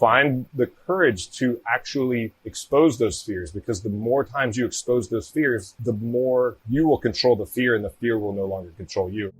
find the courage to actually expose those fears, because the more times you expose those fears, the more you will control the fear and the fear will no longer control you.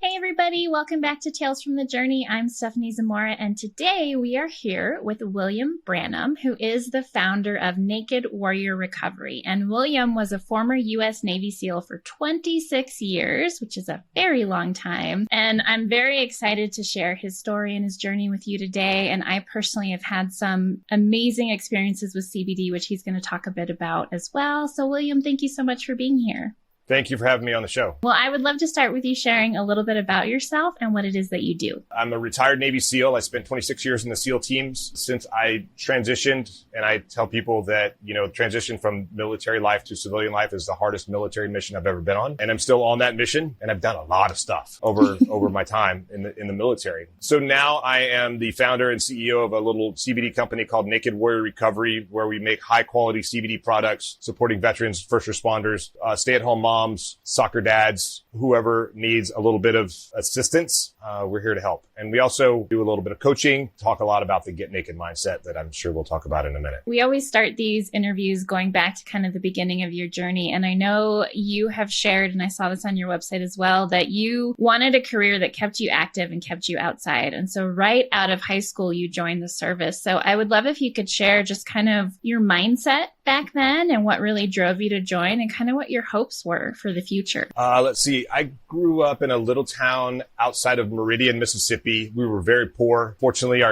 Hey everybody, welcome back to Tales from the Journey. I'm Stephanie Zamora, and today we are here with William Branham, who is the founder of Naked Warrior Recovery. And William was a former U.S. Navy SEAL for 26 years, which is a very long time. And I'm very excited to share his story and his journey with you today. And I personally have had some amazing experiences with CBD, which he's going to talk a bit about as well. So William, thank you so much for being here. Thank you for having me on the show. Well, I would love to start with you sharing a little bit about yourself and what it is that you do. I'm a retired Navy SEAL. I spent 26 years in the SEAL teams since I transitioned. And I tell people that, transition from military life to civilian life is the hardest military mission I've ever been on. And I'm still on that mission. And I've done a lot of stuff over my time in the military. So now I am the founder and CEO of a little CBD company called Naked Warrior Recovery, where we make high quality CBD products supporting veterans, first responders, stay-at-home moms, soccer dads, whoever needs a little bit of assistance. We're here to help. And we also do a little bit of coaching, talk a lot about the Get Naked mindset that I'm sure we'll talk about in a minute. We always start these interviews going back to kind of the beginning of your journey. And I know you have shared, and I saw this on your website as well, that you wanted a career that kept you active and kept you outside. And so right out of high school, you joined the service. So I would love if you could share just kind of your mindset back then and what really drove you to join and kind of what your hopes were for the future. Let's see. I grew up in a little town outside of Meridian, Mississippi. We were very poor. Fortunately,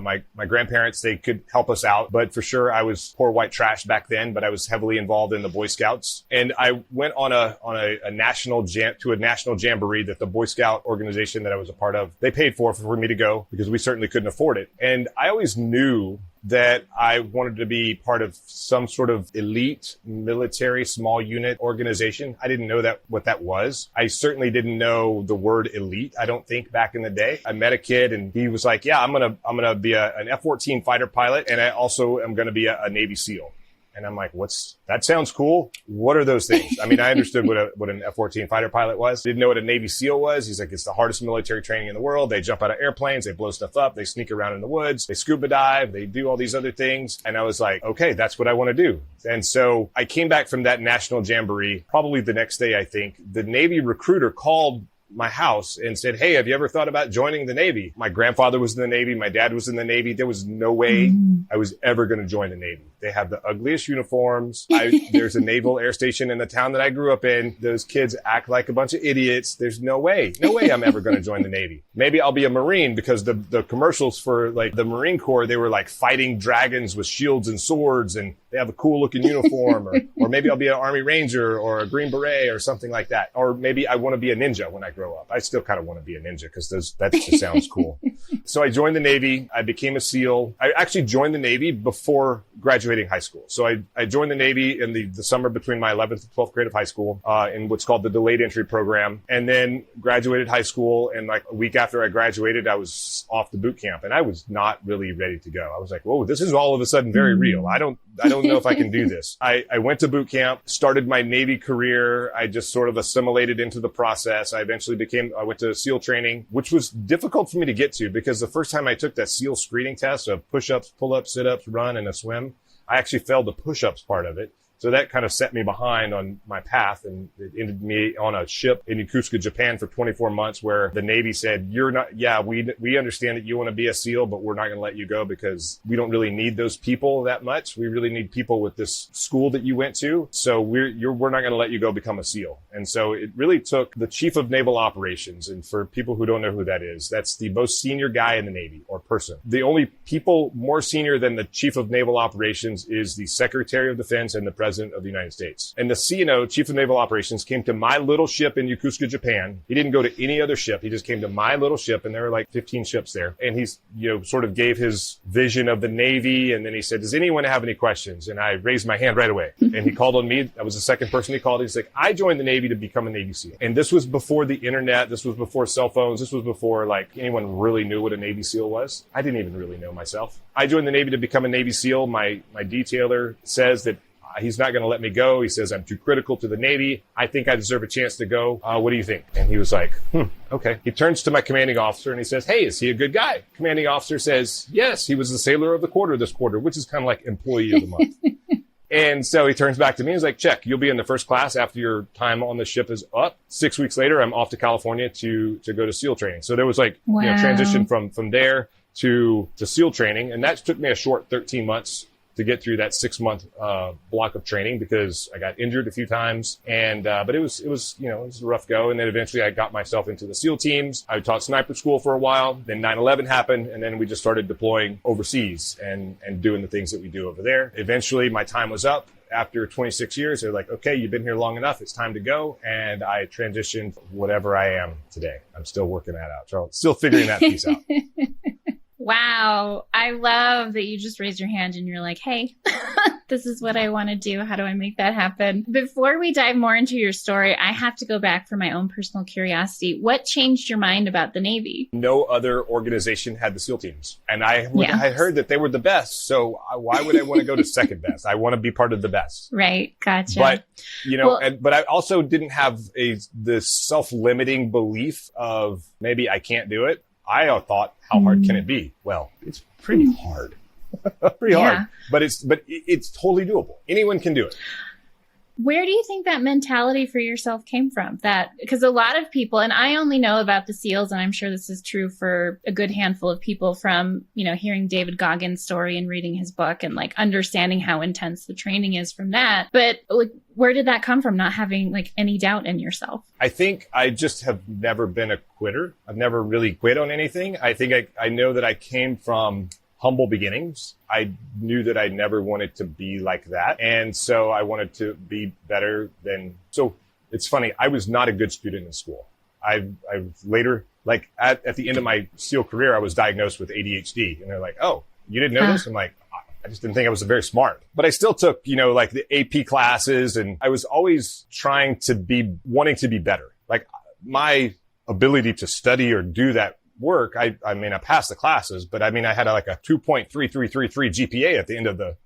my grandparents, they could help us out, but for sure I was poor white trash back then, but I was heavily involved in the Boy Scouts. And I went on a national jamboree that the Boy Scout organization that I was a part of, they paid for me to go because we certainly couldn't afford it. And I always knew that I wanted to be part of some sort of elite military small unit organization. I didn't know what that was. I certainly didn't know the word elite, I don't think, back in the day. I met a kid and he was like, yeah, I'm going to be an F-14 fighter pilot. And I also am going to be a Navy SEAL. And I'm like, that sounds cool. What are those things? I mean, I understood what an F-14 fighter pilot was. Didn't know what a Navy SEAL was. He's like, it's the hardest military training in the world. They jump out of airplanes. They blow stuff up. They sneak around in the woods. They scuba dive. They do all these other things. And I was like, okay, that's what I want to do. And so I came back from that national jamboree. Probably the next day, I think, the Navy recruiter called my house and said, hey, have you ever thought about joining the Navy? My grandfather was in the Navy. My dad was in the Navy. There was no way I was ever going to join the Navy. They have the ugliest uniforms. There's a naval air station in the town that I grew up in. Those kids act like a bunch of idiots. There's no way I'm ever going to join the Navy. Maybe I'll be a Marine, because the commercials for like the Marine Corps, they were like fighting dragons with shields and swords, and they have a cool looking uniform. Or maybe I'll be an Army Ranger or a Green Beret or something like that. Or maybe I want to be a ninja when I grow up. I still kind of want to be a ninja because that just sounds cool. So I joined the Navy. I became a SEAL. I actually joined the Navy before graduating high school. So I joined the Navy in the summer between my 11th and 12th grade of high school, in what's called the delayed entry program, and then graduated high school. And like a week after I graduated, I was off to boot camp, and I was not really ready to go. I was like, whoa, this is all of a sudden very real. I don't know if I can do this. I went to boot camp, started my Navy career. I just sort of assimilated into the process. I went to SEAL training, which was difficult for me to get to, because the first time I took that SEAL screening test of push-ups, pull-ups, sit-ups, run, and a swim, I actually failed the push-ups part of it. So that kind of set me behind on my path, and it ended me on a ship in Yokosuka, Japan for 24 months, where the Navy said, we understand that you want to be a SEAL, but we're not going to let you go because we don't really need those people that much. We really need people with this school that you went to. So we're not going to let you go become a SEAL. And so it really took the Chief of Naval Operations. And for people who don't know who that is, that's the most senior guy in the Navy, or person. The only people more senior than the Chief of Naval Operations is the Secretary of Defense and the President of the United States. And the CNO, Chief of Naval Operations, came to my little ship in Yokosuka, Japan. He didn't go to any other ship. He just came to my little ship, and there were like 15 ships there. And he's, sort of gave his vision of the Navy. And then he said, does anyone have any questions? And I raised my hand right away. And he called on me. I was the second person he called. He's like, I joined the Navy to become a Navy SEAL. And this was before the internet. This was before cell phones. This was before like anyone really knew what a Navy SEAL was. I didn't even really know myself. I joined the Navy to become a Navy SEAL. My detailer says that he's not going to let me go. He says, I'm too critical to the Navy. I think I deserve a chance to go. What do you think? And he was like, okay. He turns to my commanding officer and he says, hey, is he a good guy? Commanding officer says, yes, he was the sailor of the quarter this quarter, which is kind of like employee of the month. And so he turns back to me. He's like, check, you'll be in the first class after your time on the ship is up. 6 weeks later, I'm off to California to go to SEAL training. So there was like, transition from there to SEAL training. And that took me a short 13 months to get through that 6 month block of training because I got injured a few times. And but it was a rough go. And then eventually I got myself into the SEAL teams. I taught sniper school for a while. Then 9/11 happened, and then we just started deploying overseas and doing the things that we do over there. Eventually my time was up. After 26 years, they're like, okay, you've been here long enough. It's time to go. And I transitioned whatever I am today. I'm still working that out, Charles. Still figuring that piece out. Wow. I love that you just raised your hand and you're like, hey, this is what I want to do. How do I make that happen? Before we dive more into your story, I have to go back for my own personal curiosity. What changed your mind about the Navy? No other organization had the SEAL teams. And I heard that they were the best. So why would I want to go to second best? I want to be part of the best. Right. Gotcha. But, but I also didn't have this self-limiting belief of maybe I can't do it. I thought, how hard can it be? Well, it's pretty hard. Pretty hard. But it's totally doable. Anyone can do it. Where do you think that mentality for yourself came from? Because a lot of people, and I only know about the SEALs, and I'm sure this is true for a good handful of people from, hearing David Goggins' story and reading his book and like understanding how intense the training is from that. But where did that come from? Not having like any doubt in yourself? I think I just have never been a quitter. I've never really quit on anything. I think I know that I came from humble beginnings. I knew that I never wanted to be like that. And so I wanted to be better than, so it's funny. I was not a good student in school. I later, like at the end of my SEAL career, I was diagnosed with ADHD and they're like, oh, you didn't know this? I'm like, I just didn't think I was very smart, but I still took, like the AP classes, and I was always wanting to be better. Like my ability to study or do that work, I passed the classes, but I had like a 2.3333 GPA at the end of the,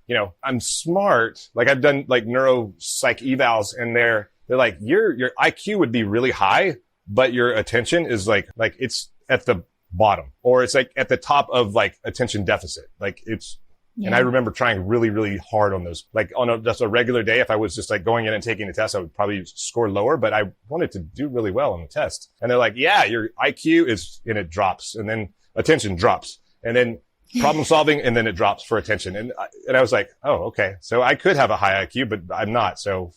I'm smart. Like I've done like neuro psych evals, and they're like, your IQ would be really high, but your attention is like it's at the bottom, or it's like at the top of like attention deficit. Like it's, and I remember trying really, really hard on those, like on just a regular day. If I was just like going in and taking the test, I would probably score lower, but I wanted to do really well on the test. And they're like, yeah, your IQ is, and it drops, and then attention drops, and then problem solving, and then it drops for attention. And I was like, oh, okay. So I could have a high IQ, but I'm not. So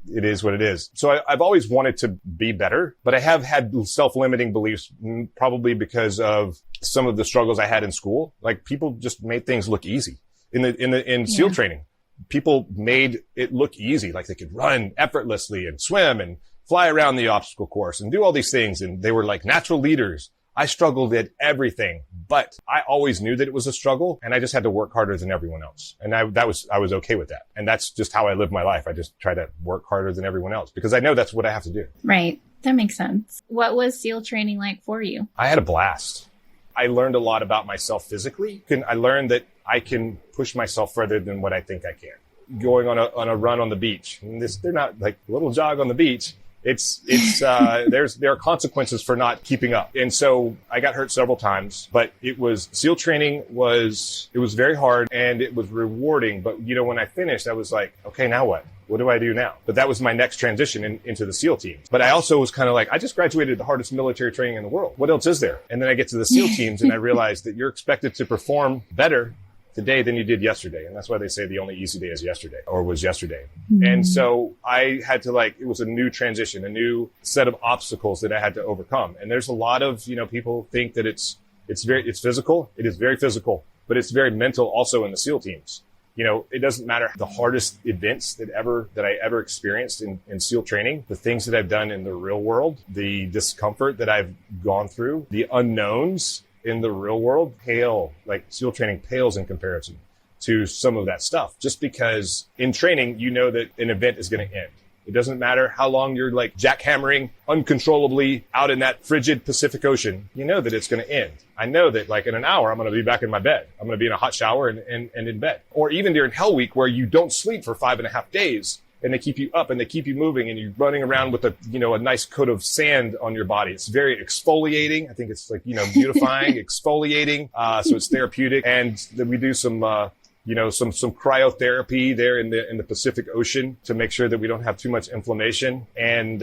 it is what it is. So I've always wanted to be better, but I have had self-limiting beliefs, probably because of some of the struggles I had in school. Like people just made things look easy in SEAL training. People made it look easy. Like they could run effortlessly and swim and fly around the obstacle course and do all these things. And they were like natural leaders. I struggled at everything, but I always knew that it was a struggle, and I just had to work harder than everyone else. And I was okay with that. And that's just how I live my life. I just try to work harder than everyone else because I know that's what I have to do. Right. That makes sense. What was SEAL training like for you? I had a blast. I learned a lot about myself physically. I learned that I can push myself further than what I think I can. Going on a run on the beach. And they're not like a little jog on the beach. There are consequences for not keeping up. And so I got hurt several times, but SEAL training it was very hard and it was rewarding. But when I finished, I was like, okay, now what? What do I do now? But that was my next transition into the SEAL teams. But I also was kind of like, I just graduated the hardest military training in the world. What else is there? And then I get to the SEAL teams and I realized that you're expected to perform better today than you did yesterday. And that's why they say the only easy day is yesterday, or was yesterday. Mm-hmm. And so I had to it was a new transition, a new set of obstacles that I had to overcome. And there's a lot of, people think that it's physical. It is very physical, but it's very mental also in the SEAL teams. It doesn't matter the hardest events that I ever experienced in SEAL training, the things that I've done in the real world, the discomfort that I've gone through, the unknowns in the real world SEAL training pales in comparison to some of that stuff. Just because in training, that an event is going to end. It doesn't matter how long you're like jackhammering uncontrollably out in that frigid Pacific Ocean. You know that it's going to end. I know that like in an hour, I'm going to be back in my bed. I'm going to be in a hot shower and in bed. Or even during Hell Week where you don't sleep for 5.5 days and they keep you up and they keep you moving and you're running around with a nice coat of sand on your body. It's very exfoliating. I think it's like, beautifying, exfoliating. So it's therapeutic. And then we do some cryotherapy there in the Pacific Ocean to make sure that we don't have too much inflammation. And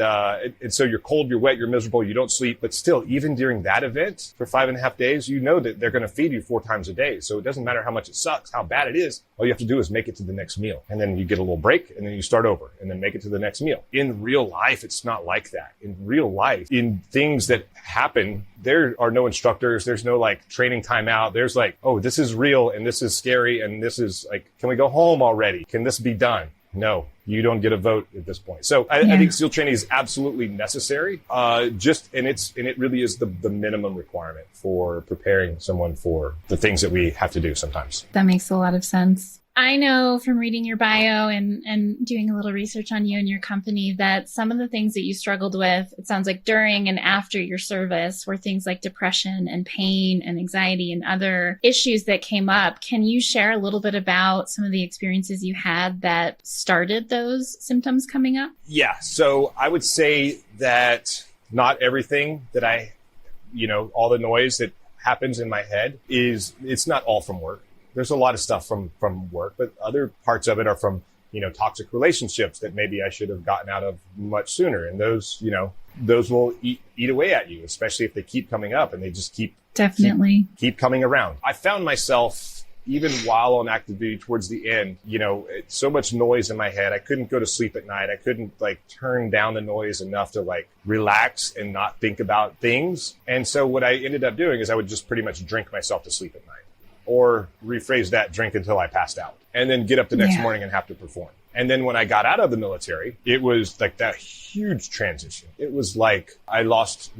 so you're cold, you're wet, you're miserable, you don't sleep. But still, even during that event for 5.5 days, you know that they're going to feed you 4 times a day. So it doesn't matter how much it sucks, how bad it is. All you have to do is make it to the next meal. And then you get a little break and then you start over and then make it to the next meal. In real life, it's not like that. In real life, in things that happen, there are no instructors. There's no like training timeout. There's like, oh, this is real and this is scary. And this is like, can we go home already? Can this be done? No, you don't get a vote at this point. So I think SEAL training is absolutely necessary. And it really is the minimum requirement for preparing someone for the things that we have to do sometimes. That makes a lot of sense. I know from reading your bio and doing a little research on you and your company that some of the things that you struggled with, it sounds like during and after your service, were things like depression and pain and anxiety and other issues that came up. Can you share a little bit about some of the experiences you had that started those symptoms coming up? Yeah. So I would say that not everything that all the noise that happens in my head it's not all from work. There's a lot of stuff from work, but other parts of it are from, toxic relationships that maybe I should have gotten out of much sooner. And those will eat away at you, especially if they keep coming up and they just keep coming around. I found myself, even while on active duty towards the end, so much noise in my head. I couldn't go to sleep at night. I couldn't turn down the noise enough to relax and not think about things. And so what I ended up doing is I would just pretty much drink myself to sleep at night. Or rephrase that, drink until I passed out and then get up the next morning and have to perform. And then when I got out of the military, it was like that huge transition. It was like I lost,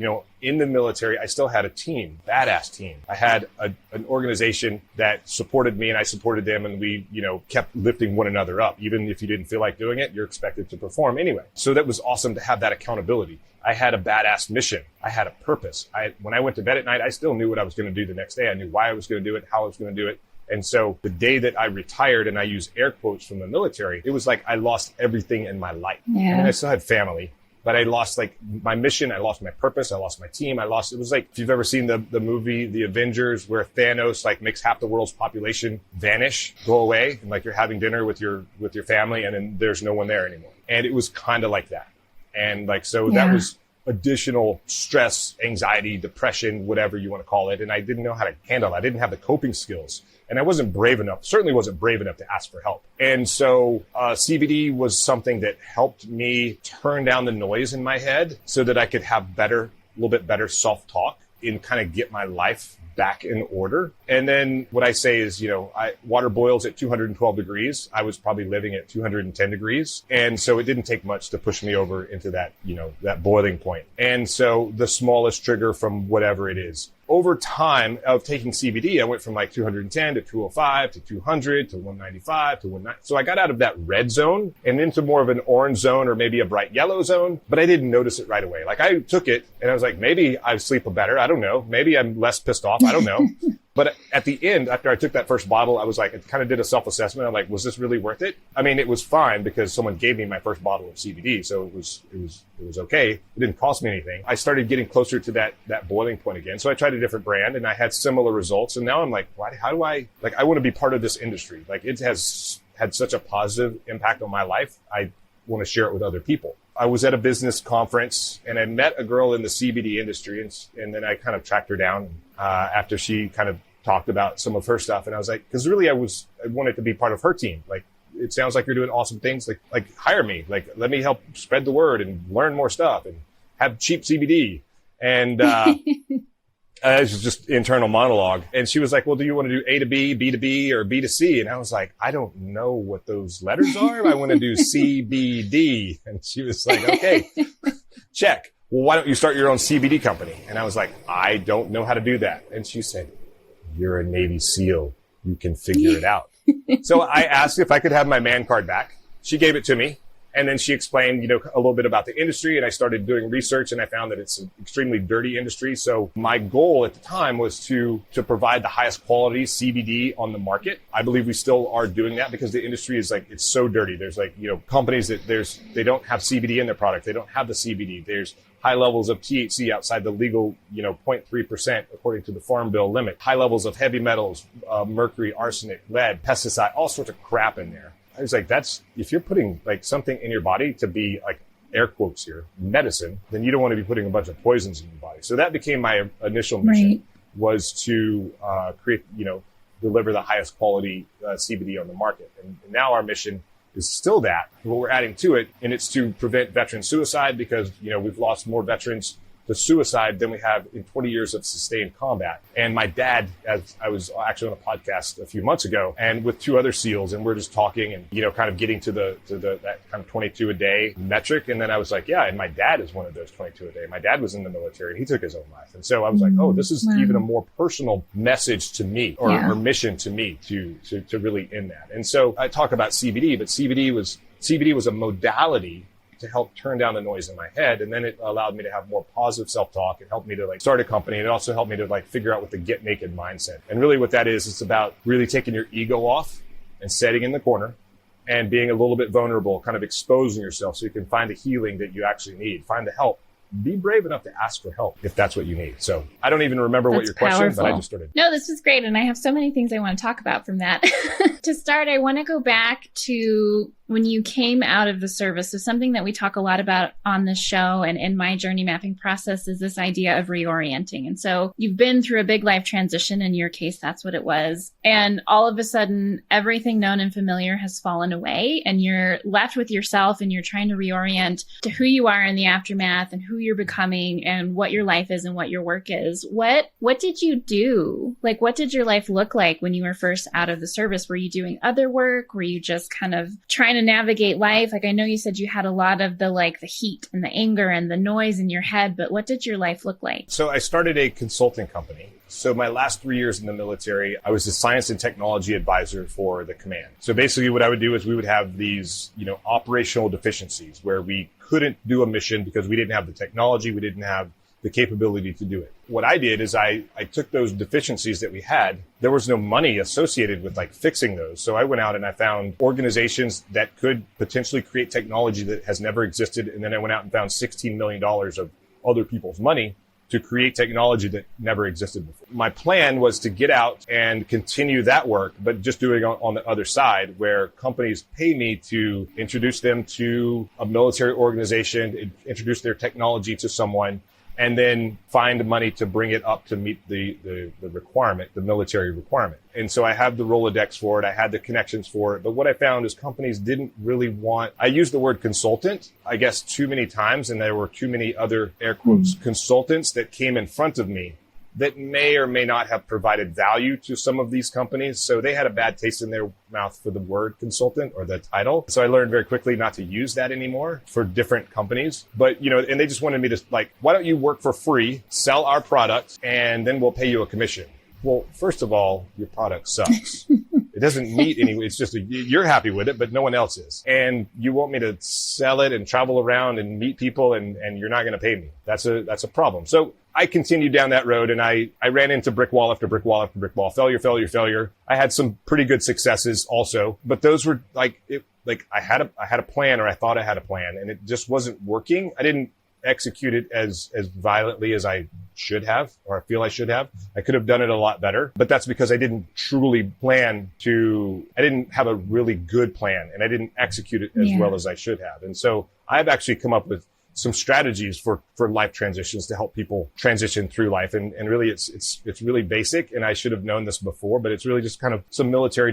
in the military, I still had a team, badass team. I had an organization that supported me and I supported them and we, kept lifting one another up. Even if you didn't feel like doing it, you're expected to perform anyway. So that was awesome to have that accountability. I had a badass mission. I had a purpose. When I went to bed at night, I still knew what I was going to do the next day. I knew why I was going to do it, how I was going to do it. And so the day that I retired, and I use air quotes from the military, it was like I lost everything in my life. Yeah. I mean, I still had family, but I lost my mission. I lost my purpose. I lost my team. it was like, if you've ever seen the movie, The Avengers, where Thanos makes half the world's population vanish, go away. And you're having dinner with your family and then there's no one there anymore. And it was kind of like that. And that was additional stress, anxiety, depression, whatever you want to call it. And I didn't know how to handle it. I didn't have the coping skills. And I certainly wasn't brave enough to ask for help. And so CBD was something that helped me turn down the noise in my head so that I could have a little bit better self-talk and kind of get my life back in order. And then what I say is, water boils at 212 degrees. I was probably living at 210 degrees. And so it didn't take much to push me over into that, that boiling point. And so the smallest trigger from whatever it is. Over time of taking CBD, I went from 210 to 205 to 200 to 195 to 190. So I got out of that red zone and into more of an orange zone or maybe a bright yellow zone, but I didn't notice it right away. I took it and I was like, maybe I sleep better. I don't know. Maybe I'm less pissed off. I don't know. But at the end, after I took that first bottle, I was I kind of did a self-assessment. I'm like, was this really worth it? I mean, it was fine because someone gave me my first bottle of CBD. So it was okay. It didn't cost me anything. I started getting closer to that boiling point again. So I tried a different brand and I had similar results. And now I'm like, how do I want to be part of this industry. It has had such a positive impact on my life. I want to share it with other people. I was at a business conference and I met a girl in the CBD industry and then I kind of tracked her down after she kind of talked about some of her stuff. And I was like, because really I wanted to be part of her team. It sounds like you're doing awesome things. Hire me. Let me help spread the word and learn more stuff and have cheap CBD. And it was just internal monologue. And she was like, well, do you want to do A to B, B to B, or B to C? And I was like, I don't know what those letters are. I want to do CBD. And she was like, okay, check. Well, why don't you start your own CBD company? And I was like, I don't know how to do that. And she said, you're a Navy SEAL. You can figure it out. So I asked if I could have my man card back. She gave it to me. And then she explained, a little bit about the industry, and I started doing research, and I found that it's an extremely dirty industry. So my goal at the time was to provide the highest quality CBD on the market. I believe we still are doing that because the industry is it's so dirty. There's companies that they don't have CBD in their product. They don't have the CBD. There's high levels of THC outside the legal, 0.3% according to the Farm Bill limit. High levels of heavy metals, mercury, arsenic, lead, pesticide, all sorts of crap in there. I was if you're putting something in your body to be air quotes here, medicine, then you don't want to be putting a bunch of poisons in your body. So that became my initial mission, was to create, deliver the highest quality CBD on the market. And now our mission is still that, what we're adding to it, and it's to prevent veteran suicide because, we've lost more veterans to suicide than we have in 20 years of sustained combat. And my dad, as I was actually on a podcast a few months ago, and with 2 other SEALs, and we're just talking and, kind of getting to that kind of 22 a day metric. And then I was yeah, and my dad is one of those 22 a day. My dad was in the military and he took his own life. And so I was oh, this is even a more personal message to me or mission to me to really end that. And so I talk about CBD, but CBD was a modality to help turn down the noise in my head. And then it allowed me to have more positive self-talk. It helped me to start a company. And it also helped me to figure out what the get naked mindset. And really what that is, it's about really taking your ego off and setting in the corner and being a little bit vulnerable, kind of exposing yourself so you can find the healing that you actually need, find the help. Be brave enough to ask for help if that's what you need. So I don't even remember what your question, but I just started. No, this was great. And I have so many things I want to talk about from that. To start, I want to go back to when you came out of the service. So something that we talk a lot about on this show and in my journey mapping process is this idea of reorienting. And so you've been through a big life transition. In your case, that's what it was. And all of a sudden, everything known and familiar has fallen away and you're left with yourself and you're trying to reorient to who you are in the aftermath and who you're becoming and what your life is and what your work is. What did you do? What did your life look like when you were first out of the service? Were you doing other work? Were you just kind of trying to navigate life? I know you said you had a lot of the heat and the anger and the noise in your head, but what did your life look like? So I started a consulting company. So my last 3 years in the military, I was the science and technology advisor for the command. So basically what I would do is we would have these, operational deficiencies where we couldn't do a mission because we didn't have the technology, we didn't have the capability to do it. What I did is I took those deficiencies that we had. There was no money associated with fixing those. So I went out and I found organizations that could potentially create technology that has never existed. And then I went out and found $16 million of other people's money to create technology that never existed before. My plan was to get out and continue that work, but just doing it on the other side where companies pay me to introduce them to a military organization, introduce their technology to someone, and then find money to bring it up to meet the requirement, the military requirement. And so I have the Rolodex for it. I had the connections for it. But what I found is companies didn't really want, I used the word consultant, I guess, too many times. And there were too many other air quotes consultants that came in front of me that may or may not have provided value to some of these companies. So they had a bad taste in their mouth for the word consultant or the title. So I learned very quickly not to use that anymore for different companies. But, and they just wanted me to why don't you work for free, sell our product, and then we'll pay you a commission. Well, first of all, your product sucks. It doesn't meet any, it's just you're happy with it, but no one else is. And you want me to sell it and travel around and meet people and you're not going to pay me. That's a problem. So I continued down that road and I ran into brick wall after brick wall after brick wall, failure. I had some pretty good successes also, but those were I had a plan, or I thought I had a plan, and it just wasn't working. I didn't execute it as violently as I should have, or I feel I should have. I could have done it a lot better, but that's because I didn't truly I didn't have a really good plan, and I didn't execute it as well as I should have. And so I've actually come up with some strategies for life transitions to help people transition through life. And really it's really basic, and I should have known this before, but it's really just kind of some military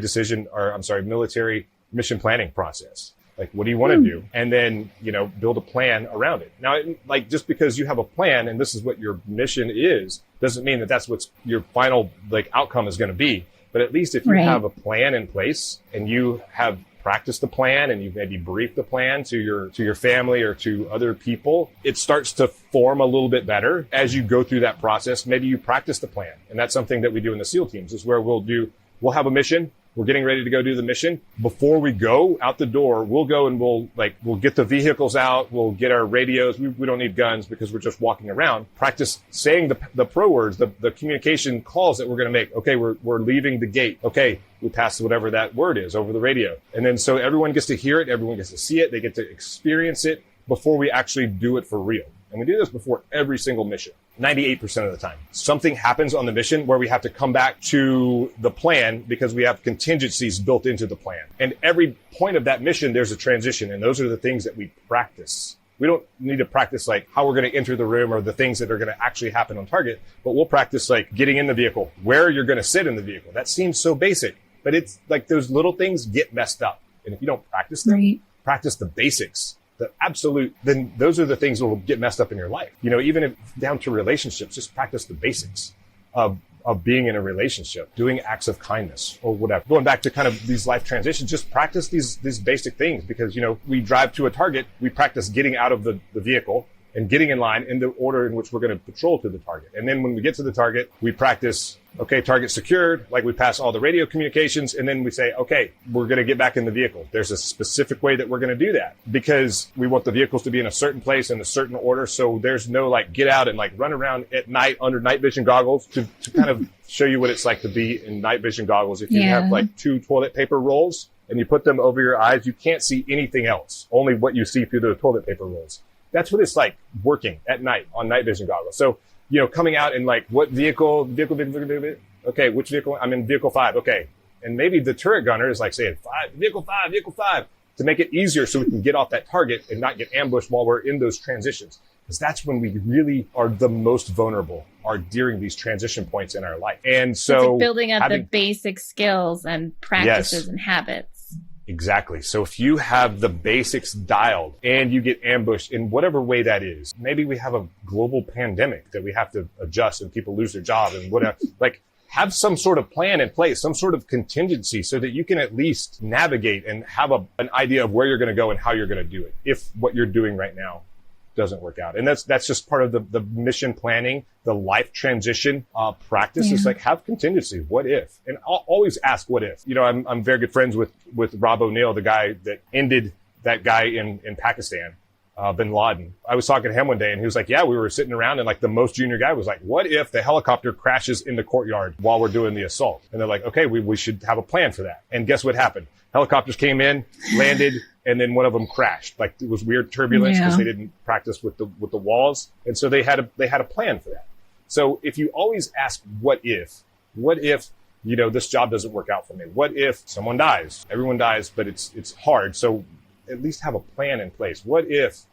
mission planning process. What do you want to do? And then, build a plan around it. Now, just because you have a plan and this is what your mission is, doesn't mean that that's what's your final, outcome is going to be. But at least if you have a plan in place and you have practiced the plan and you've maybe briefed the plan to your family or to other people, it starts to form a little bit better as you go through that process. Maybe you practice the plan. And that's something that we do in the SEAL teams, is where we'll have a mission. we're getting ready to go do the mission. Before we go out the door, we'll go and we'll get the vehicles out. We'll get our radios. We don't need guns because we're just walking around. Practice saying the pro words, the communication calls that we're going to make. Okay, we're leaving the gate. Okay, we pass whatever that word is over the radio. And then so everyone gets to hear it. Everyone gets to see it. They get to experience it before we actually do it for real. And we do this before every single mission, 98% of the time. Something happens on the mission where we have to come back to the plan because we have contingencies built into the plan. And every point of that mission, there's a transition. And those are the things that we practice. We don't need to practice like how we're going to enter the room or the things that are going to actually happen on target, but we'll practice like getting in the vehicle, where you're going to sit in the vehicle. That seems so basic, but it's like those little things get messed up. And if you don't practice them, practice the basics. Then those are the things that will get messed up in your life. Even if down to relationships, just practice the basics of being in a relationship, doing acts of kindness or whatever. Going back to kind of these life transitions, just practice these basic things because, we drive to a target, we practice getting out of the vehicle and getting in line in the order in which we're going to patrol to the target. And then when we get to the target, we practice, okay, target secured, like we pass all the radio communications, and then we say, okay, we're going to get back in the vehicle. There's a specific way that we're going to do that because we want the vehicles to be in a certain place in a certain order. So there's no like get out and like run around at night under night vision goggles to kind of show you what it's like to be in night vision goggles. If you have like 2 toilet paper rolls and you put them over your eyes, you can't see anything else, only what you see through the toilet paper rolls. That's what it's like working at night on night vision goggles. So, coming out in like what vehicle, okay, which vehicle? I'm in vehicle 5. Okay. And maybe the turret gunner is like saying vehicle 5 to make it easier so we can get off that target and not get ambushed while we're in those transitions. Because that's when we really are the most vulnerable, are during these transition points in our life. And so it's like building up the basic skills and practices and habits. Exactly. So if you have the basics dialed and you get ambushed in whatever way that is, maybe we have a global pandemic that we have to adjust and people lose their job and whatever, like have some sort of plan in place, some sort of contingency so that you can at least navigate and have an idea of where you're going to go and how you're going to do it if what you're doing right now doesn't work out. And that's just part of the mission planning, the life transition practice. Is like have contingency. What if? And I'll always ask what if. I'm very good friends with Rob O'Neill, the guy that ended that guy in Pakistan, bin Laden. I was talking to him one day and he was like, yeah, we were sitting around and like the most junior guy was like, what if the helicopter crashes in the courtyard while we're doing the assault? And they're like, okay, we should have a plan for that. And guess what happened? Helicopters came in, landed, and then one of them crashed. Like it was weird turbulence because they didn't practice with the walls. And so they had a plan for that. So if you always ask, what if, this job doesn't work out for me? What if someone dies? Everyone dies, but it's hard. So at least have a plan in place. What if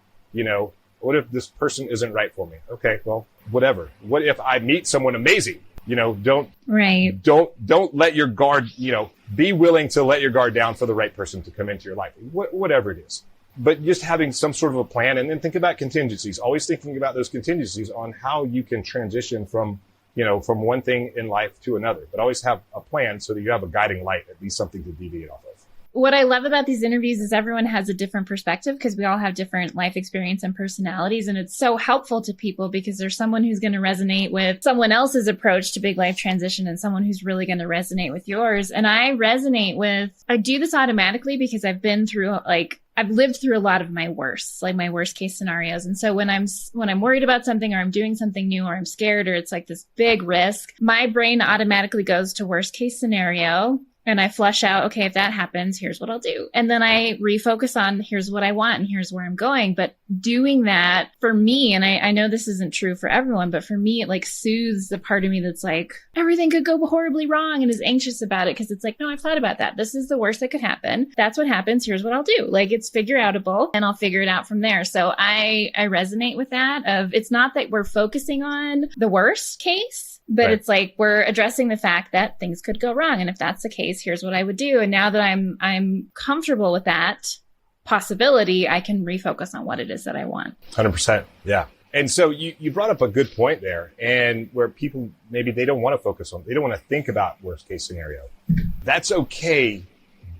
this person isn't right for me? Okay, well, whatever. What if I meet someone amazing? Don't let your guard, be willing to let your guard down for the right person to come into your life, whatever it is. But just having some sort of a plan and then think about contingencies, always thinking about those contingencies on how you can transition from one thing in life to another, but always have a plan so that you have a guiding light, at least something to deviate off of. What I love about these interviews is everyone has a different perspective because we all have different life experience and personalities. And it's so helpful to people because there's someone who's going to resonate with someone else's approach to big life transition and someone who's really going to resonate with yours. And I do this automatically because I've lived through a lot of my worst case scenarios. And so when I'm worried about something or I'm doing something new or I'm scared or it's like this big risk, my brain automatically goes to worst case scenario. And I flush out, okay, if that happens, here's what I'll do. And then I refocus on here's what I want and here's where I'm going. But doing that for me, and I know this isn't true for everyone, but for me, it like soothes the part of me that's like, everything could go horribly wrong and is anxious about it. Cause it's like, no, I've thought about that. This is the worst that could happen. That's what happens. Here's what I'll do. Like it's figure outable and I'll figure it out from there. So I resonate with that it's not that we're focusing on the worst case. But it's like we're addressing the fact that things could go wrong. And if that's the case, here's what I would do. And now that I'm comfortable with that possibility, I can refocus on what it is that I want. 100%. Yeah. And so you brought up a good point there, and where people, maybe they don't want to focus on, they don't want to think about worst case scenario. That's okay.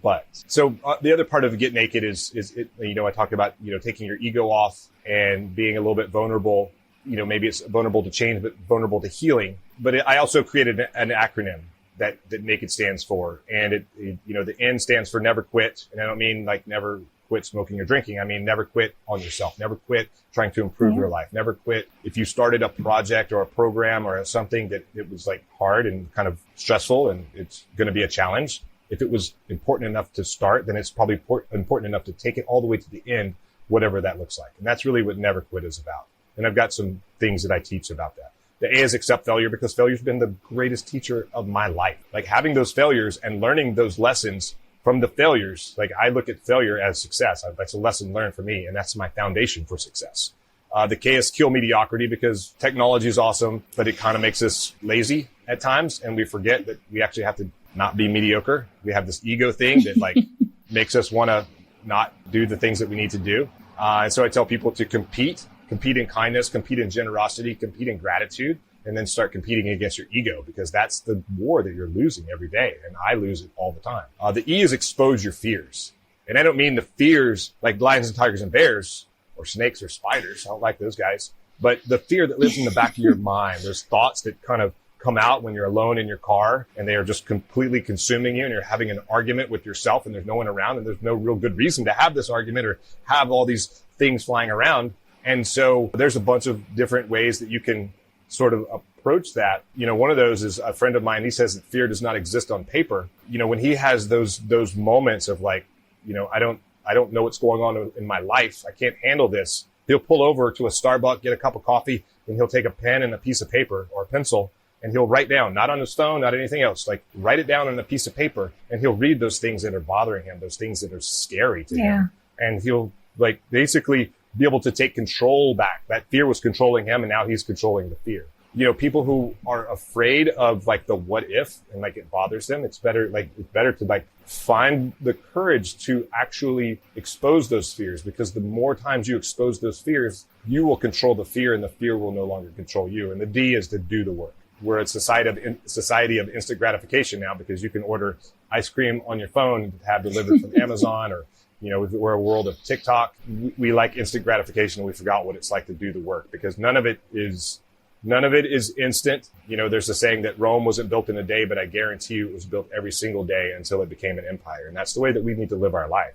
But so the other part of Get Naked is I talked about, taking your ego off and being a little bit vulnerable. Maybe it's vulnerable to change, but vulnerable to healing. But I also created an acronym that NAKED stands for. And the N stands for never quit. And I don't mean like never quit smoking or drinking. I mean, never quit on yourself, never quit trying to improve your life, never quit. If you started a project or a program or something that it was like hard and kind of stressful and it's going to be a challenge, if it was important enough to start, then it's probably important enough to take it all the way to the end, whatever that looks like. And that's really what never quit is about. And I've got some things that I teach about that. The A is accept failure, because failure's been the greatest teacher of my life. Like having those failures and learning those lessons from the failures, like I look at failure as success. That's a lesson learned for me, and that's my foundation for success. The K is kill mediocrity, because technology is awesome, but it kind of makes us lazy at times, and we forget that we actually have to not be mediocre. We have this ego thing that like makes us want to not do the things that we need to do. And so I tell people to compete in kindness, compete in generosity, compete in gratitude, and then start competing against your ego, because that's the war that you're losing every day. And I lose it all the time. The E is expose your fears. And I don't mean the fears like lions and tigers and bears or snakes or spiders. I don't like those guys. But the fear that lives in the back of your mind, those thoughts that kind of come out when you're alone in your car and they are just completely consuming you and you're having an argument with yourself and there's no one around and there's no real good reason to have this argument or have all these things flying around. And so there's a bunch of different ways that you can sort of approach that. One of those is a friend of mine. He says that fear does not exist on paper. When he has those moments of like, I don't know what's going on in my life. I can't handle this. He'll pull over to a Starbucks, get a cup of coffee, and he'll take a pen and a piece of paper or a pencil, and he'll write down, not on his phone, not anything else, like write it down on a piece of paper, and he'll read those things that are bothering him, those things that are scary to him. And he'll like basically be able to take control back. That fear was controlling him, and now he's controlling the fear. People who are afraid of like the what if and like it bothers them, it's better to like find the courage to actually expose those fears, because the more times you expose those fears, you will control the fear and the fear will no longer control you. And the D is to do the work. We're a society of instant gratification now, because you can order ice cream on your phone and have delivered from Amazon, or we're a world of TikTok. We like instant gratification, and we forgot what it's like to do the work, because none of it is instant. There's a saying that Rome wasn't built in a day, but I guarantee you it was built every single day until it became an empire. And that's the way that we need to live our life,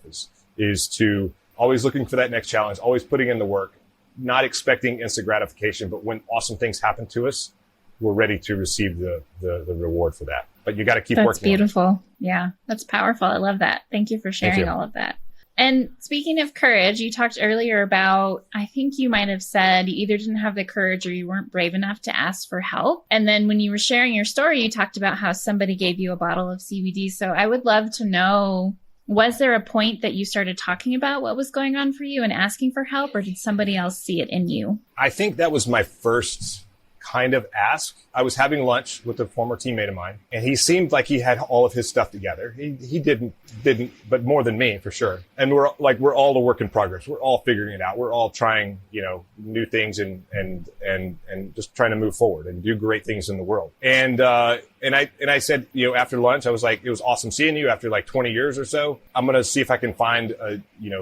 is to always looking for that next challenge, always putting in the work, not expecting instant gratification. But when awesome things happen to us, we're ready to receive the reward for that. But you got to keep working. That's beautiful. Yeah, that's powerful. I love that. Thank you for sharing all of that. And speaking of courage, you talked earlier about, I think you might have said you either didn't have the courage or you weren't brave enough to ask for help. And then when you were sharing your story, you talked about how somebody gave you a bottle of CBD. So I would love to know, was there a point that you started talking about what was going on for you and asking for help, or did somebody else see it in you? I think that was my first kind of ask. I was having lunch with a former teammate of mine, and he seemed like he had all of his stuff together. He didn't, but more than me for sure. And we're all a work in progress. We're all figuring it out. We're all trying, new things and just trying to move forward and do great things in the world. And I said, after lunch, I was like, it was awesome seeing you after like 20 years or so. I'm going to see if I can find,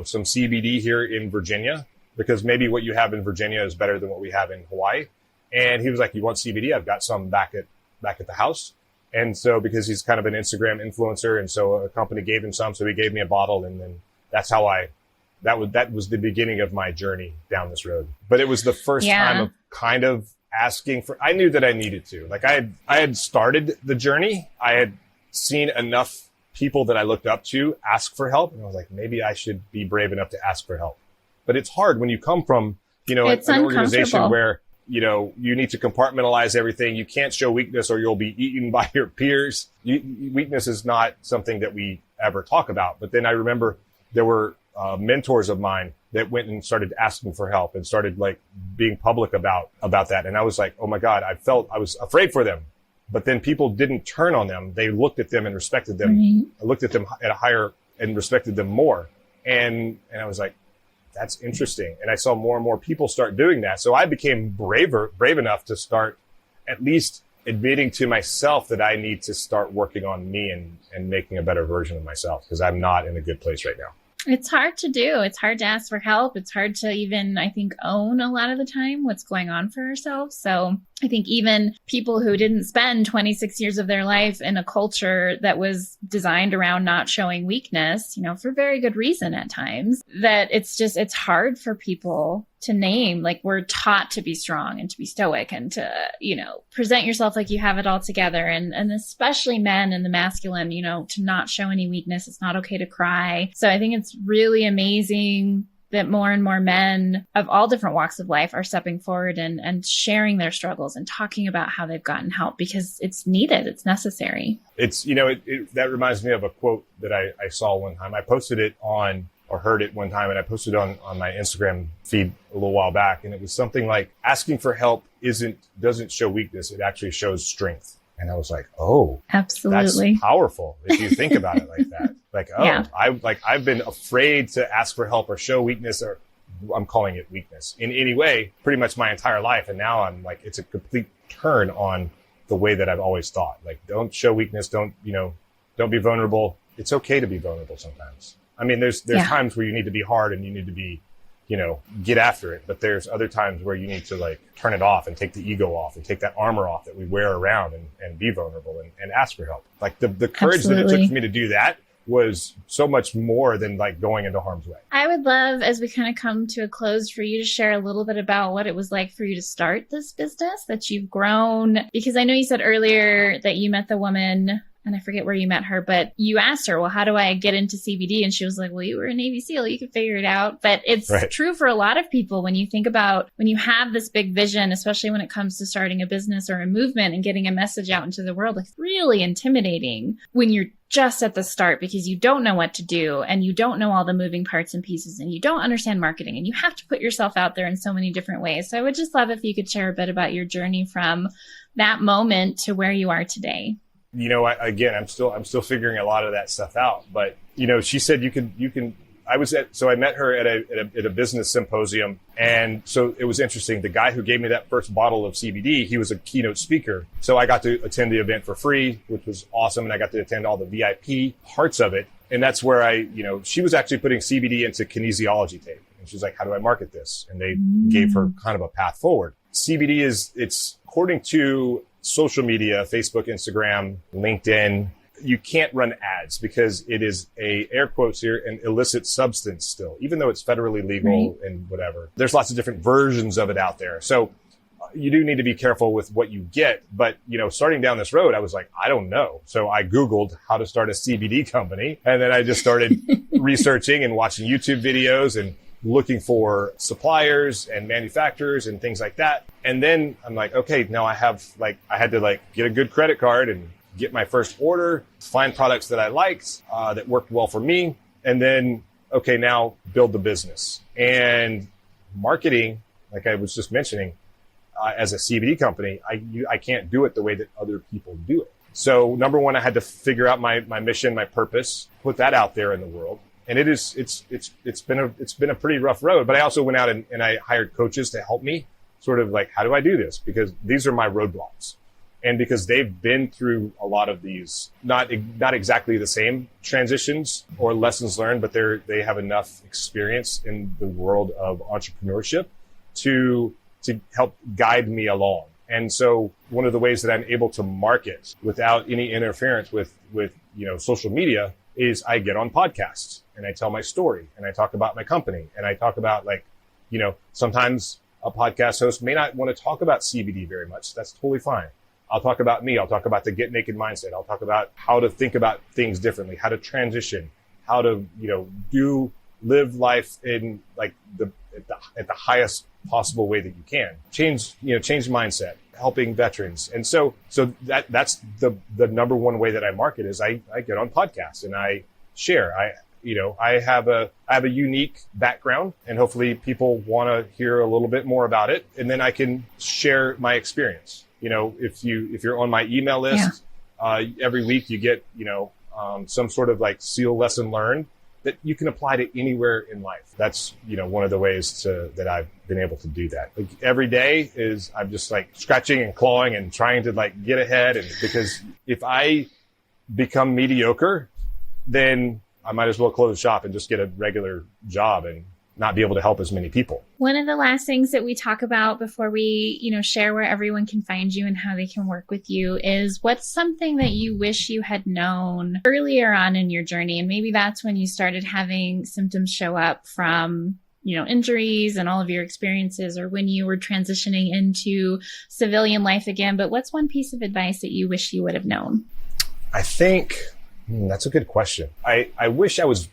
some CBD here in Virginia, because maybe what you have in Virginia is better than what we have in Hawaii. And he was like, you want CBD? I've got some back at the house. And so, because he's kind of an Instagram influencer, and so a company gave him some, so he gave me a bottle, and then that's how that was the beginning of my journey down this road. But it was the first time of kind of asking for, I knew that I needed to. Like I had started the journey. I had seen enough people that I looked up to ask for help, and I was like, maybe I should be brave enough to ask for help. But it's hard when you come from, an organization where you need to compartmentalize everything. You can't show weakness or you'll be eaten by your peers. Weakness is not something that we ever talk about. But then I remember there were mentors of mine that went and started asking for help and started like being public about that. And I was like, oh my God, I was afraid for them. But then people didn't turn on them. They looked at them and respected them. Mm-hmm. I looked at them at a higher and respected them more. And I was like, that's interesting. And I saw more and more people start doing that. So I became brave enough to start at least admitting to myself that I need to start working on me and making a better version of myself, because I'm not in a good place right now. It's hard to do. It's hard to ask for help. It's hard to even, I think, own a lot of the time what's going on for ourselves. So I think even people who didn't spend 26 years of their life in a culture that was designed around not showing weakness, for very good reason at times, that it's hard for people to name. Like, we're taught to be strong and to be stoic and to, present yourself like you have it all together. And especially men and the masculine, to not show any weakness. It's not okay to cry. So I think it's really amazing that more and more men of all different walks of life are stepping forward and sharing their struggles and talking about how they've gotten help, because it's needed. It's necessary. It's, that reminds me of a quote that I saw one time. I posted it on, or heard it one time, and I posted it on my Instagram feed a little while back. And it was something like, asking for help doesn't show weakness. It actually shows strength. And I was like, oh, absolutely. That's powerful if you think about it like that. Like, oh, yeah. I've been afraid to ask for help or show weakness, or I'm calling it weakness in any way, pretty much my entire life. And now I'm like, it's a complete turn on the way that I've always thought. Like, don't show weakness. Don't be vulnerable. It's okay to be vulnerable sometimes. I mean, there's times where you need to be hard and you need to be, get after it. But there's other times where you need to like turn it off and take the ego off and take that armor off that we wear around and be vulnerable and ask for help. Like the courage Absolutely. That it took for me to do that was so much more than like going into harm's way. I would love, as we kind of come to a close, for you to share a little bit about what it was like for you to start this business, that you've grown, because I know you said earlier that you met the woman, and I forget where you met her, but you asked her, well, how do I get into CBD? And she was like, well, you were a Navy SEAL, you could figure it out. But it's right. True for a lot of people. When you think about, when you have this big vision, especially when it comes to starting a business or a movement and getting a message out into the world, it's really intimidating when you're just at the start, because you don't know what to do and you don't know all the moving parts and pieces and you don't understand marketing and you have to put yourself out there in so many different ways. So I would just love if you could share a bit about your journey from that moment to where you are today. I'm still figuring a lot of that stuff out. But, she said you can, so I met her at a business symposium. And so it was interesting. The guy who gave me that first bottle of CBD, he was a keynote speaker. So I got to attend the event for free, which was awesome. And I got to attend all the VIP parts of it. And that's where she was actually putting CBD into kinesiology tape. And she's like, how do I market this? And they gave her kind of a path forward. CBD it's according to social media, Facebook, Instagram, LinkedIn, you can't run ads because it is air quotes here, an illicit substance still, even though it's federally legal right. And whatever. There's lots of different versions of it out there. So you do need to be careful with what you get. But, starting down this road, I was like, I don't know. So I Googled how to start a CBD company. And then I just started researching and watching YouTube videos and looking for suppliers and manufacturers and things like that. And then I'm like, okay, now I had to get a good credit card and get my first order, find products that I liked, that worked well for me. And then, okay, now build the business. And marketing, like I was just mentioning, as a CBD company, I can't do it the way that other people do it. So number one, I had to figure out my mission, my purpose, put that out there in the world. And it's been a pretty rough road, but I also went out and I hired coaches to help me sort of like, how do I do this? Because these are my roadblocks. And because they've been through a lot of these, not exactly the same transitions or lessons learned, but they have enough experience in the world of entrepreneurship to help guide me along. And so one of the ways that I'm able to market without any interference with social media is I get on podcasts and I tell my story and I talk about my company and I talk about sometimes a podcast host may not want to talk about CBD very much. That's totally fine. I'll talk about me. I'll talk about the Get Naked mindset. I'll talk about how to think about things differently, how to transition, how to, live life in like at the highest possible way that you can. Change mindset, helping veterans. And so that's the number one way that I market is I get on podcasts and I share. I have a unique background and hopefully people want to hear a little bit more about it. And then I can share my experience. If you're on my email list, every week you get, some sort of like SEAL lesson learned that you can apply to anywhere in life. That's, one of the ways that I've been able to do that. Like every day I'm just like scratching and clawing and trying to like get ahead. And because if I become mediocre, then I might as well close shop and just get a regular job and not be able to help as many people. One of the last things that we talk about before we, share where everyone can find you and how they can work with you is what's something that you wish you had known earlier on in your journey. And maybe that's when you started having symptoms show up from, injuries and all of your experiences, or when you were transitioning into civilian life again. But what's one piece of advice that you wish you would have known? I think that's a good question. I wish I was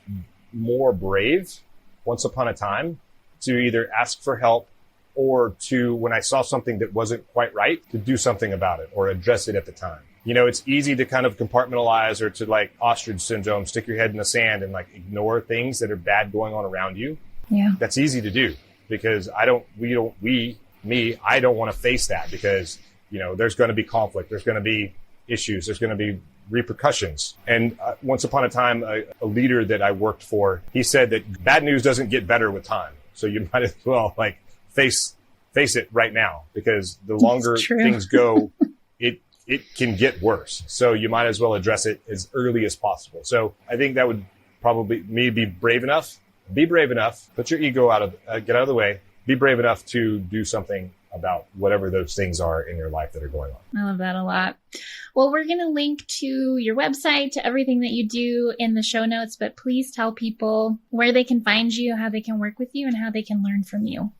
more brave once upon a time to either ask for help or to, when I saw something that wasn't quite right, to do something about it or address it at the time. It's easy to kind of compartmentalize or to like ostrich syndrome, stick your head in the sand and like ignore things that are bad going on around you. Yeah. That's easy to do because I don't want to face that because, there's going to be conflict. There's going to be issues. There's going to be repercussions. And once upon a time, a leader that I worked for, he said that bad news doesn't get better with time. So you might as well like face it right now, because the longer things go, it can get worse. So you might as well address it as early as possible. So I think that would probably be brave enough, put your ego get out of the way, be brave enough to do something about whatever those things are in your life that are going on. I love that a lot. Well, we're going to link to your website, to everything that you do in the show notes, but please tell people where they can find you, how they can work with you, and how they can learn from you.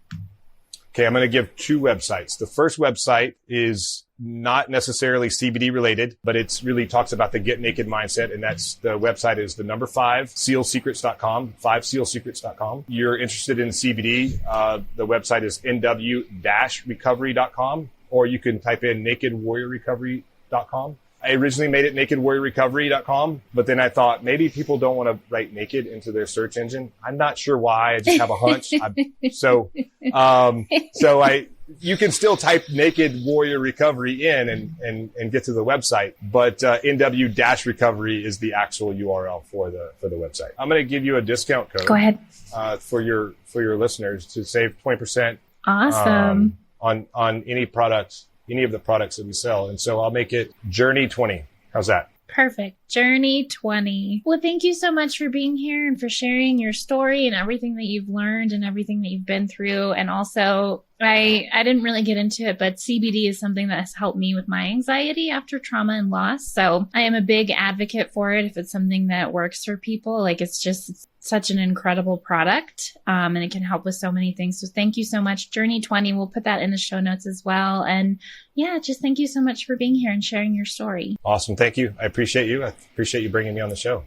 Okay, I'm going to give 2 websites. The first website is not necessarily CBD related, but it's really talks about the Get Naked mindset. And the website is the number 5sealsecrets.com, 5sealsecrets.com. You're interested in CBD. The website is nw-recovery.com, or you can type in nakedwarriorrecovery.com. I originally made it nakedwarriorrecovery.com, but then I thought maybe people don't want to write naked into their search engine. I'm not sure why. I just have a hunch. You can still type Naked Warrior Recovery in and get to the website, but NW-recovery is the actual URL for the website. I'm going to give you a discount code. Go ahead. For your listeners to save 20%. Awesome. On any products, any of the products that we sell. And so I'll make it Journey 20. How's that? Perfect. Journey 20. Well, thank you so much for being here and for sharing your story and everything that you've learned and everything that you've been through. And also, I didn't really get into it, but CBD is something that has helped me with my anxiety after trauma and loss. So I am a big advocate for it if it's something that works for people. Like it's such an incredible product, and it can help with so many things. So thank you so much, Journey 20. We'll put that in the show notes as well. And yeah, just thank you so much for being here and sharing your story. Awesome. Thank you. I appreciate you. I appreciate you bringing me on the show.